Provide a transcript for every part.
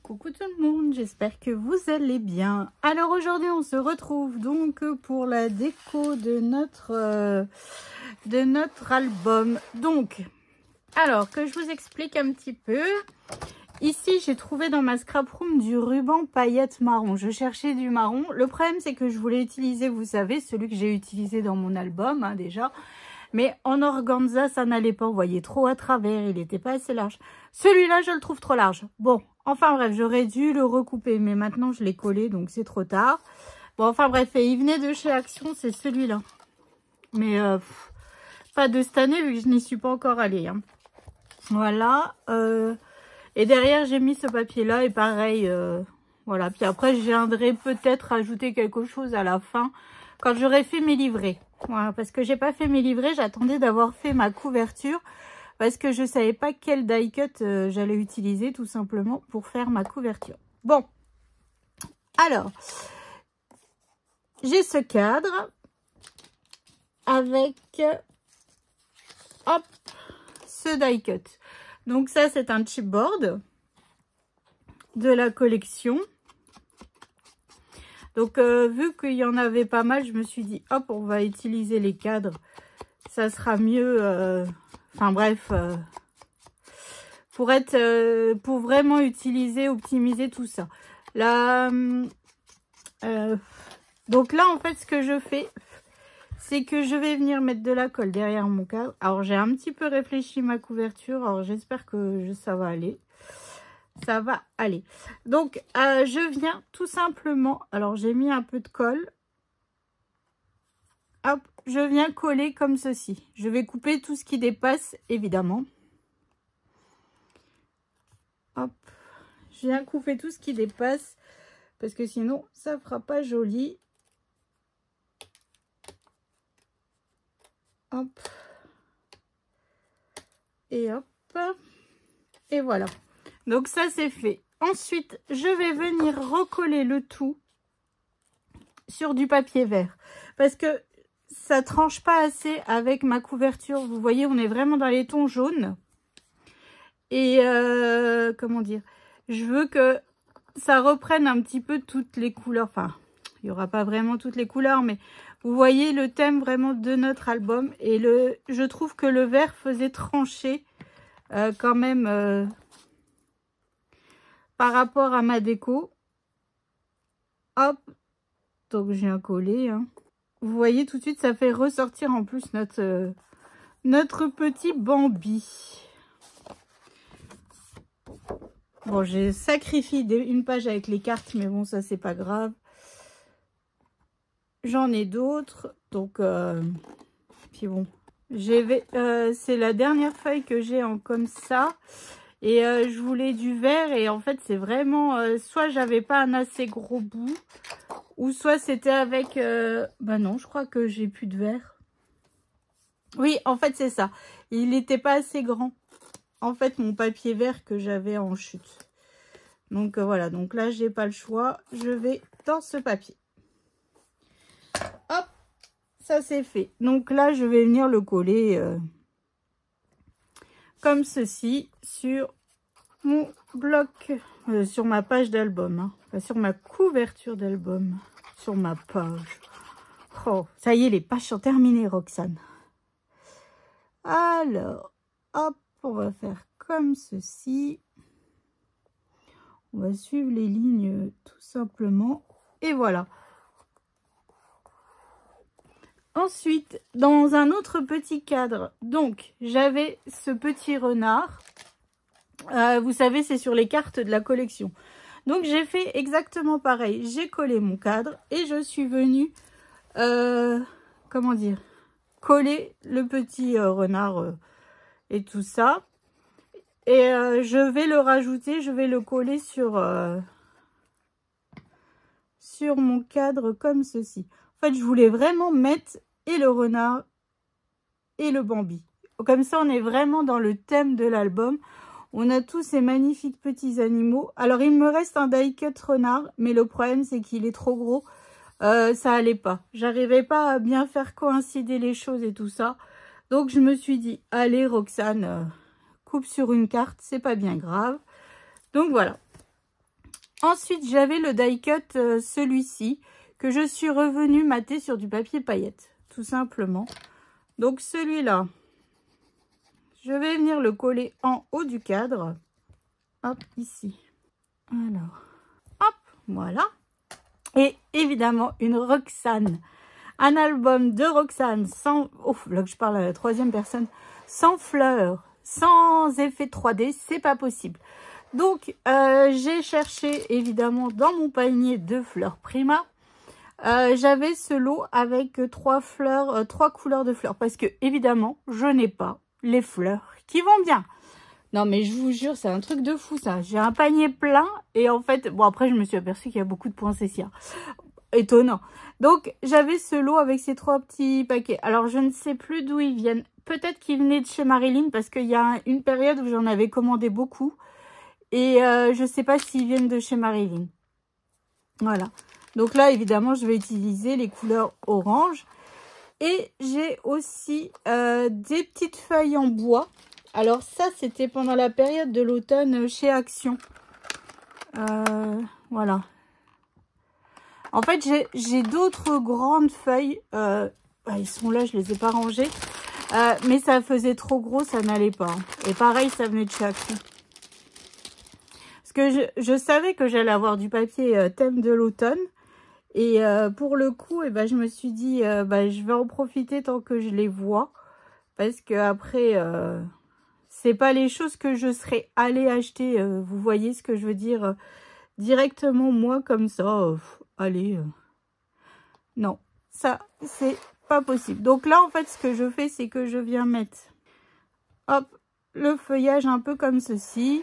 Coucou tout le monde, j'espère que vous allez bien. Alors aujourd'hui on se retrouve donc pour la déco de notre album. Donc, alors que je vous explique un petit peu. Ici j'ai trouvé dans ma scrap room du ruban paillettes marron. Je cherchais du marron. Le problème c'est que je voulais utiliser, vous savez, celui que j'ai utilisé dans mon album hein, déjà. Mais en organza, ça n'allait pas. Vous voyez trop à travers. Il n'était pas assez large. Celui-là, je le trouve trop large. Bon, enfin bref, j'aurais dû le recouper. Mais maintenant, je l'ai collé, donc c'est trop tard. Bon, enfin bref, et il venait de chez Action, c'est celui-là. Mais pas de cette année, vu que je n'y suis pas encore allée. Hein. Voilà. Et derrière, j'ai mis ce papier-là. Et pareil, voilà. Puis après, je viendrai peut-être ajouter quelque chose à la fin, quand j'aurai fait mes livrets. Voilà, parce que j'ai pas fait mes livrets, j'attendais d'avoir fait ma couverture parce que je savais pas quel die cut j'allais utiliser tout simplement pour faire ma couverture. Bon, alors, j'ai ce cadre avec, hop, ce die cut. Donc ça, c'est un chipboard de la collection. Donc, vu qu'il y en avait pas mal, je me suis dit, hop, on va utiliser les cadres. Ça sera mieux. Enfin, bref. Pour vraiment utiliser, optimiser tout ça. Là, donc là, en fait, ce que je fais, c'est que je vais venir mettre de la colle derrière mon cadre. Alors, j'ai un petit peu réfléchi ma couverture. Alors, j'espère que ça va aller. Ça va aller. Donc, je viens tout simplement... Alors, j'ai mis un peu de colle. Hop, je viens coller comme ceci. Je vais couper tout ce qui dépasse, évidemment. Hop, je viens couper tout ce qui dépasse. Parce que sinon, ça ne fera pas joli. Hop. Et hop. Et voilà. Donc ça c'est fait. Ensuite, je vais venir recoller le tout sur du papier vert. Parce que ça tranche pas assez avec ma couverture. Vous voyez, on est vraiment dans les tons jaunes. Et comment dire, je veux que ça reprenne un petit peu toutes les couleurs. Enfin, il n'y aura pas vraiment toutes les couleurs, mais vous voyez le thème vraiment de notre album. Et je trouve que le vert faisait trancher quand même... par rapport à ma déco. Hop, donc je viens coller. Hein. Vous voyez tout de suite, ça fait ressortir en plus notre petit Bambi. Bon, j'ai sacrifié une page avec les cartes, mais bon, ça c'est pas grave. J'en ai d'autres, donc puis bon, c'est la dernière feuille que j'ai en comme ça. Et je voulais du vert et en fait c'est vraiment soit j'avais pas un assez gros bout ou soit c'était avec bah non, je crois que j'ai plus de vert. Oui, en fait c'est ça. Il n'était pas assez grand. En fait mon papier vert que j'avais en chute. Donc voilà, donc là j'ai pas le choix, je vais dans ce papier. Hop, ça c'est fait. Donc là je vais venir le coller comme ceci sur mon bloc, sur ma page d'album, hein. Enfin, sur ma couverture d'album, sur ma page. Oh, ça y est, les pages sont terminées, Roxane. Alors, hop, on va faire comme ceci. On va suivre les lignes tout simplement. Et voilà. Ensuite, dans un autre petit cadre, donc, j'avais ce petit renard. Vous savez, c'est sur les cartes de la collection. Donc, j'ai fait exactement pareil. J'ai collé mon cadre et je suis venue, comment dire, coller le petit renard et tout ça. Et je vais le rajouter, je vais le coller sur mon cadre comme ceci. En fait, je voulais vraiment mettre et le renard et le Bambi. Comme ça, on est vraiment dans le thème de l'album. On a tous ces magnifiques petits animaux. Alors, il me reste un die cut renard, mais le problème, c'est qu'il est trop gros. Ça allait pas. J'arrivais pas à bien faire coïncider les choses et tout ça. Donc, je me suis dit, allez, Roxane, coupe sur une carte, c'est pas bien grave. Donc, voilà. Ensuite, j'avais le die cut, celui-ci, que je suis revenue mater sur du papier paillette, tout simplement. Donc celui-là, je vais venir le coller en haut du cadre. Hop, ici. Alors, hop, voilà. Et évidemment, une Roxane. Un album de Roxane sans... Oh, là que je parle à la troisième personne. Sans fleurs, sans effet 3D, c'est pas possible. Donc, j'ai cherché évidemment dans mon panier de fleurs Prima. J'avais ce lot avec trois couleurs de fleurs. Parce que, évidemment, je n'ai pas les fleurs qui vont bien. Non, mais je vous jure, c'est un truc de fou, ça. J'ai un panier plein. Et en fait, bon, après, je me suis aperçue qu'il y a beaucoup de poinsettias. Étonnant. Donc, j'avais ce lot avec ces trois petits paquets. Alors, je ne sais plus d'où ils viennent. Peut-être qu'ils venaient de chez Marilyn, parce qu'il y a une période où j'en avais commandé beaucoup. Et je ne sais pas s'ils viennent de chez Marilyn. Voilà. Donc là, évidemment, je vais utiliser les couleurs orange. Et j'ai aussi des petites feuilles en bois. Alors ça, c'était pendant la période de l'automne chez Action. Voilà. En fait, j'ai d'autres grandes feuilles. Ils sont là, je les ai pas rangées. Mais ça faisait trop gros, ça n'allait pas. Et pareil, ça venait de chez Action. Parce que je savais que j'allais avoir du papier thème de l'automne. Et pour le coup, je me suis dit, je vais en profiter tant que je les vois. Parce que après, c'est pas les choses que je serais allée acheter. Vous voyez ce que je veux dire directement, moi, comme ça. Allez. Non, ça, c'est pas possible. Donc là, en fait, ce que je fais, c'est que je viens mettre, hop, le feuillage un peu comme ceci.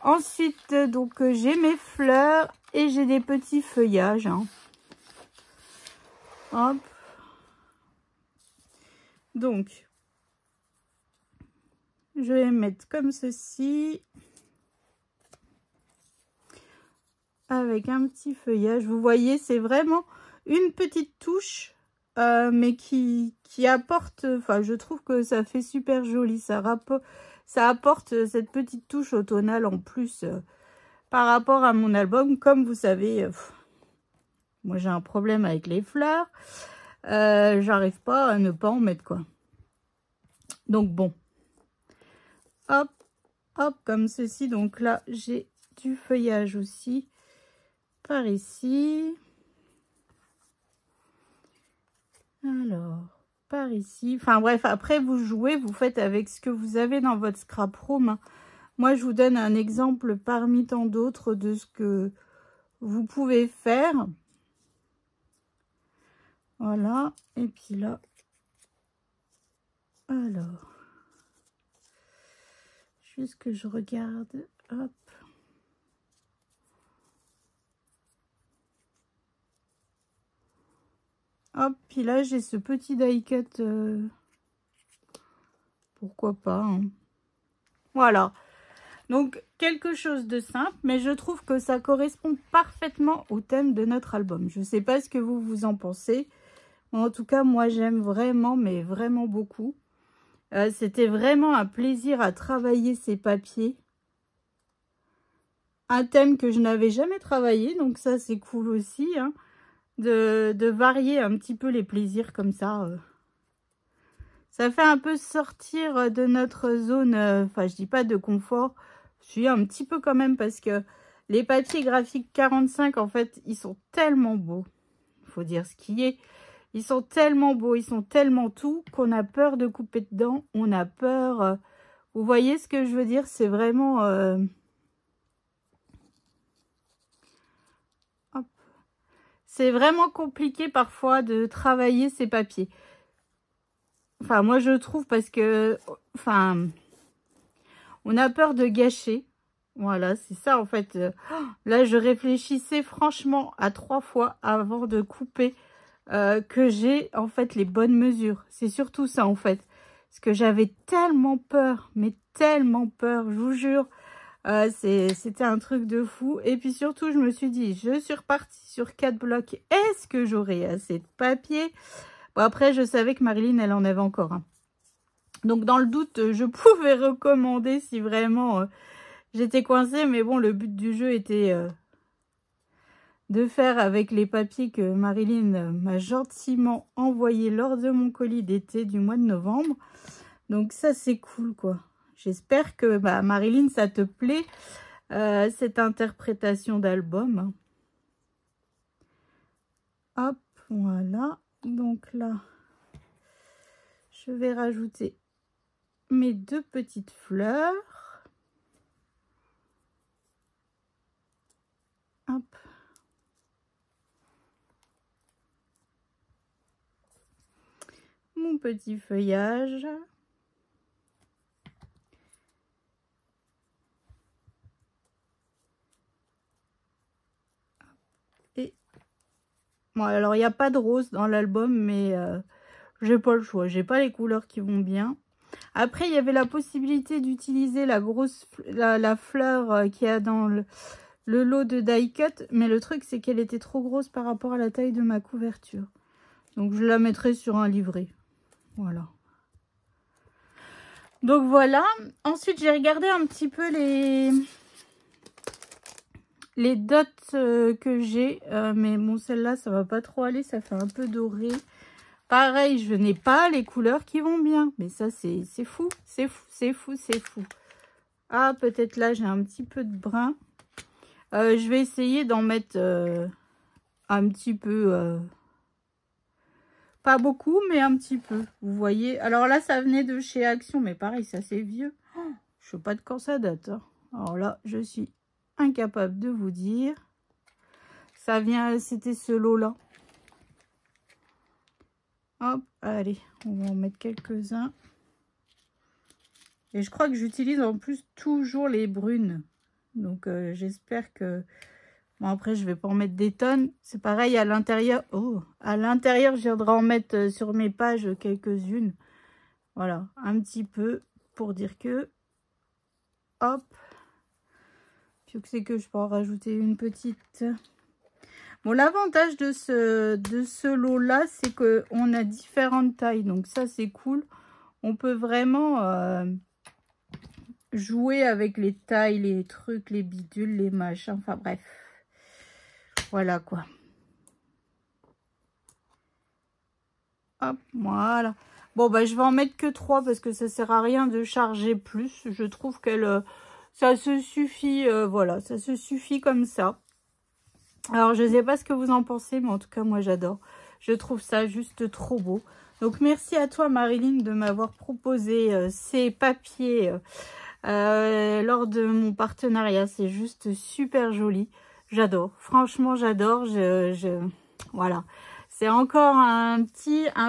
Ensuite, donc, j'ai mes fleurs et j'ai des petits feuillages. Hein. Hop. Donc, je vais mettre comme ceci. Avec un petit feuillage. Vous voyez, c'est vraiment une petite touche. Mais qui apporte... Enfin, je trouve que ça fait super joli. Ça apporte cette petite touche automnale en plus par rapport à mon album. Comme vous savez, moi j'ai un problème avec les fleurs. J'arrive pas à ne pas en mettre, quoi. Donc bon. Hop, hop, comme ceci. Donc là, j'ai du feuillage aussi par ici. Alors, par ici. Enfin bref, après vous jouez, vous faites avec ce que vous avez dans votre scrap room. Moi, je vous donne un exemple parmi tant d'autres de ce que vous pouvez faire. Voilà. Et puis là. Alors. Juste que je regarde. Hop. Hop, puis là, j'ai ce petit die cut. Pourquoi pas. Hein. Voilà. Donc, quelque chose de simple, mais je trouve que ça correspond parfaitement au thème de notre album. Je ne sais pas ce que vous en pensez. En tout cas, moi, j'aime vraiment, mais vraiment beaucoup. C'était vraiment un plaisir à travailler ces papiers. Un thème que je n'avais jamais travaillé, donc ça, c'est cool aussi, hein. De varier un petit peu les plaisirs comme ça. Ça fait un peu sortir de notre zone, enfin je dis pas de confort, je suis un petit peu quand même parce que les papiers graphiques 45 en fait ils sont tellement beaux, il faut dire ce qui est, ils sont tellement beaux, ils sont tellement tout qu'on a peur de couper dedans, on a peur, vous voyez ce que je veux dire, c'est vraiment... C'est vraiment compliqué parfois de travailler ces papiers. Enfin, moi, je trouve parce que... Enfin, on a peur de gâcher. Voilà, c'est ça, en fait. Là, je réfléchissais franchement à 3 fois avant de couper que j'ai, en fait, les bonnes mesures. C'est surtout ça, en fait. Parce que j'avais tellement peur, mais tellement peur, je vous jure. C'était un truc de fou. Et puis surtout, je me suis dit, je suis repartie sur 4 blocs. Est-ce que j'aurai assez de papier? Bon, après, je savais que Marilyn, elle en avait encore. Hein. Donc, dans le doute, je pouvais recommander si vraiment j'étais coincée. Mais bon, le but du jeu était de faire avec les papiers que Marilyn m'a gentiment envoyés lors de mon colis d'été du mois de novembre. Donc ça, c'est cool, quoi. J'espère que, Marilyn, ça te plaît, cette interprétation d'album. Hop, voilà. Donc là, je vais rajouter mes 2 petites fleurs. Hop. Mon petit feuillage. Et bon, alors il n'y a pas de rose dans l'album, mais j'ai pas le choix. J'ai pas les couleurs qui vont bien. Après, il y avait la possibilité d'utiliser la fleur qu'il y a dans le lot de die cut, mais le truc c'est qu'elle était trop grosse par rapport à la taille de ma couverture. Donc je la mettrai sur un livret. Voilà. Donc voilà. Ensuite, j'ai regardé un petit peu les dots que j'ai. Mais bon, celle-là, ça va pas trop aller. Ça fait un peu doré. Pareil, je n'ai pas les couleurs qui vont bien. Mais ça, c'est fou. C'est fou, c'est fou, c'est fou. Ah, peut-être là, j'ai un petit peu de brun. Je vais essayer d'en mettre un petit peu... pas beaucoup, mais un petit peu. Vous voyez. Alors là, ça venait de chez Action. Mais pareil, ça c'est vieux. Oh, je sais pas de quand ça date. Hein. Alors là, je suis incapable de vous dire. Ça vient... C'était ce lot-là. Hop, allez. On va en mettre quelques-uns. Et je crois que j'utilise en plus toujours les brunes. Donc, j'espère que... Bon, après, je vais pas en mettre des tonnes. C'est pareil à l'intérieur. Oh, à l'intérieur, je viendrai en mettre sur mes pages quelques-unes. Voilà, un petit peu pour dire que... Hop. Puis que c'est que je peux en rajouter une petite. Bon, l'avantage de ce lot-là, c'est qu'on a différentes tailles. Donc ça, c'est cool. On peut vraiment... jouer avec les tailles, les trucs, les bidules, les machins, enfin bref. Voilà quoi. Hop, voilà. Bon, bah je vais en mettre que 3 parce que ça sert à rien de charger plus. Je trouve qu'elle, ça se suffit, voilà, ça se suffit comme ça. Alors, je sais pas ce que vous en pensez, mais en tout cas, moi j'adore. Je trouve ça juste trop beau. Donc, merci à toi, Marilyn, de m'avoir proposé ces papiers lors de mon partenariat. C'est juste super joli. J'adore. Franchement, j'adore. Voilà. C'est encore un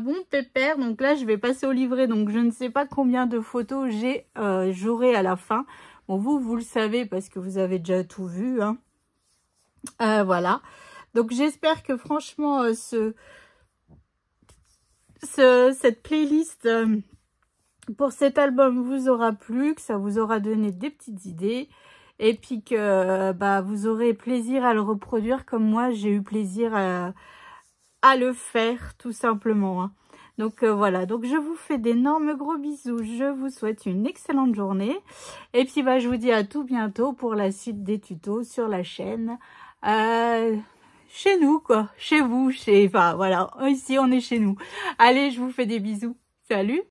bon pépère. Donc là, je vais passer au livret. Donc, je ne sais pas combien de photos j'aurai à la fin. Bon, vous le savez parce que vous avez déjà tout vu. Hein. Voilà. Donc, j'espère que franchement, cette playlist... pour cet album vous aura plu, que ça vous aura donné des petites idées et puis que vous aurez plaisir à le reproduire comme moi j'ai eu plaisir à le faire tout simplement. Hein. Donc voilà, donc je vous fais d'énormes gros bisous, je vous souhaite une excellente journée et puis je vous dis à tout bientôt pour la suite des tutos sur la chaîne. Chez nous quoi, chez vous, enfin voilà, ici on est chez nous. Allez, je vous fais des bisous, salut!